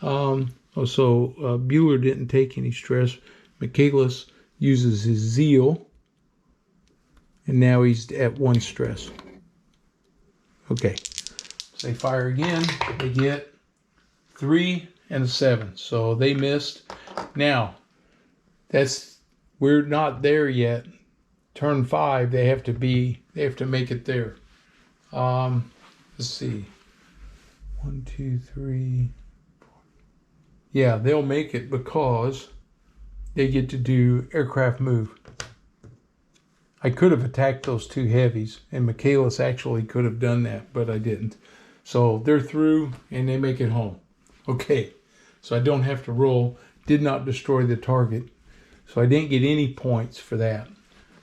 Bueller didn't take any stress. Michaelis uses his zeal, and now he's at 1 stress. Okay, so they fire again. They get 3 and a 7, so they missed. Now, we're not there yet. Turn 5, they have to make it there. Let's see, 1, 2, 3, 4. Yeah, they'll make it because they get to do aircraft move. I could have attacked those 2 heavies, and Michaelis actually could have done that, but I didn't. So they're through, and they make it home. Okay, so I don't have to roll. Did not destroy the target, so I didn't get any points for that.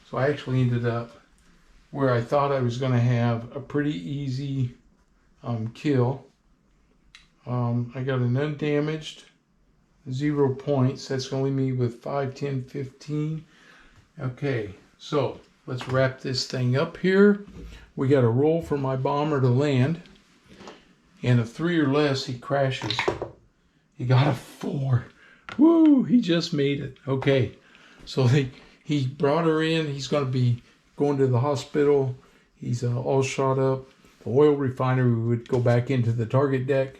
So I actually ended up where I thought I was going to have a pretty easy kill. I got an undamaged, 0 points. That's going to leave me with 5, 10, 15. Okay, so let's wrap this thing up here. We got a roll for my bomber to land. And a 3 or less, he crashes. He got a 4. Woo, he just made it. Okay, so he brought her in. He's going to be going to the hospital. He's all shot up. The oil refinery would go back into the target deck.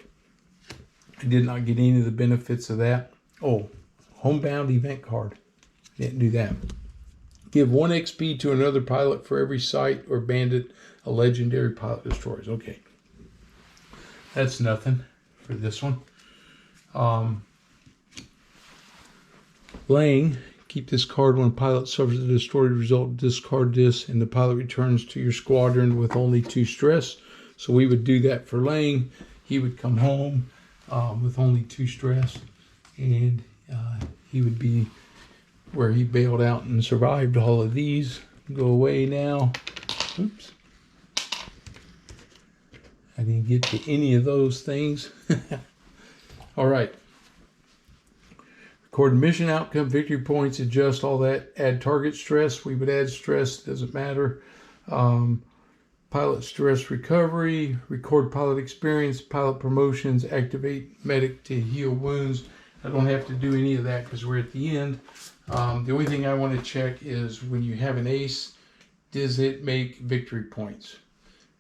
I did not get any of the benefits of that. Oh, homebound event card. Didn't do that. Give 1 XP to another pilot for every site or bandit a legendary pilot destroys. Okay. That's nothing for this one. Laying. Keep this card when a pilot suffers a destroyed result. Discard this, and the pilot returns to your squadron with only 2 stress. So we would do that for laying. He would come home with only 2 stress, and he would be where he bailed out and survived all of these. Go away now. Oops. I didn't get to any of those things. All right. Record mission outcome, victory points, adjust all that. Add target stress. We would add stress. Doesn't matter. Pilot stress recovery. Record pilot experience. Pilot promotions. Activate medic to heal wounds. I don't have to do any of that because we're at the end. The only thing I want to check is when you have an ace, does it make victory points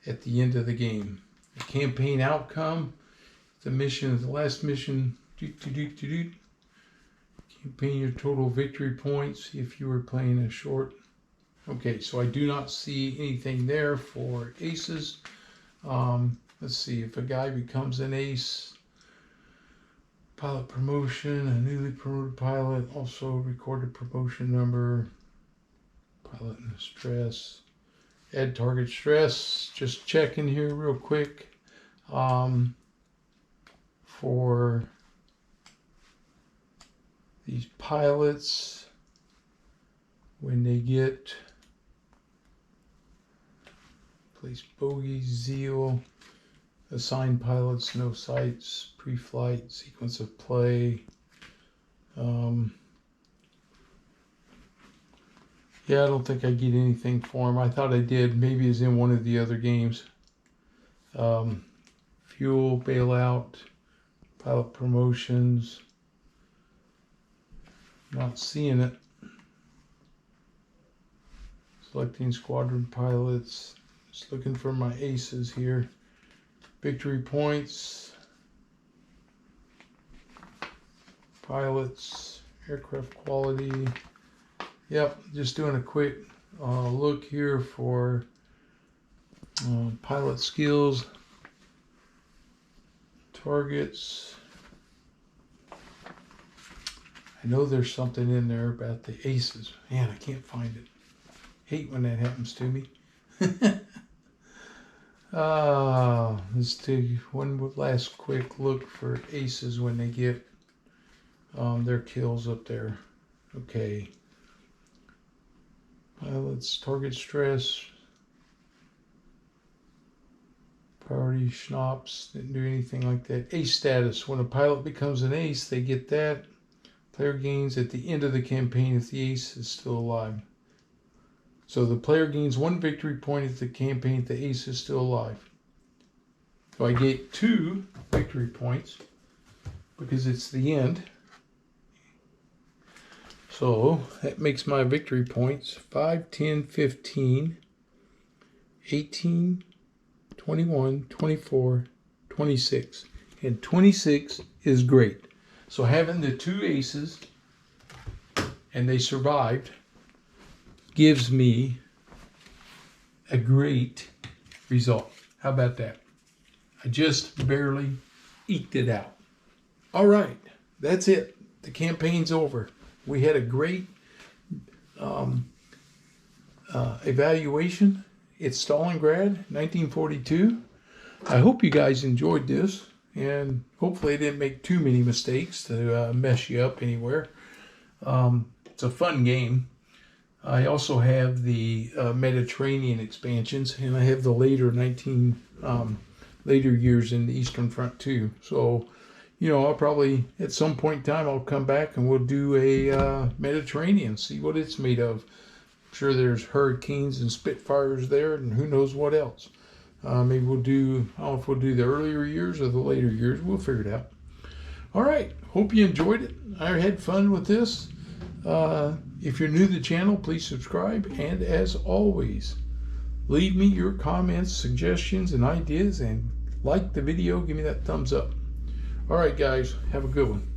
at the end of the game? The campaign outcome, the mission, the last mission. Campaign your total victory points if you were playing a short. Okay, so I do not see anything there for aces. Let's see, if a guy becomes an ace, pilot promotion, a newly promoted pilot, also recorded promotion number, pilot and stress, add target stress, just checking here real quick. For these pilots, when they get place bogey, zeal, assign pilots, no sights, pre-flight, sequence of play. Yeah, I don't think I get anything for them. I thought I did. Maybe it's in one of the other games. Fuel, bailout, pilot promotions. Not seeing it. Selecting squadron pilots. Just looking for my aces here. Victory points. Pilots. Aircraft quality. Yep, just doing a quick look here for pilot skills. Targets. I know there's something in there about the aces. Man, I can't find it. Hate when that happens to me. Let's take one last quick look for aces when they get their kills up there. Okay. Pilots, target stress. Priority schnapps, didn't do anything like that. Ace status. When a pilot becomes an ace, they get that. Player gains at the end of the campaign if the ace is still alive. So the player gains 1 victory point if the campaign if the ace is still alive. So I get 2 victory points because it's the end. So that makes my victory points 5, 10, 15, 18, 21, 24, 26. And 26 is great. So having the 2 aces, and they survived, gives me a great result. How about that? I just barely eked it out. All right, that's it. The campaign's over. We had a great evaluation. It's Stalingrad, 1942. I hope you guys enjoyed this, and hopefully I didn't make too many mistakes to mess you up anywhere. It's a fun game. I also have the Mediterranean expansions, and I have the later later years in the Eastern Front too. So, you know, I'll probably at some point in time I'll come back and we'll do a Mediterranean, see what it's made of. I'm sure there's hurricanes and Spitfires there, and who knows what else. Maybe we'll do, I don't know if we'll do the earlier years or the later years. We'll figure it out. All right. Hope you enjoyed it. I had fun with this. If you're new to the channel, please subscribe. And as always, leave me your comments, suggestions, and ideas, and like the video. Give me that thumbs up. All right, guys. Have a good one.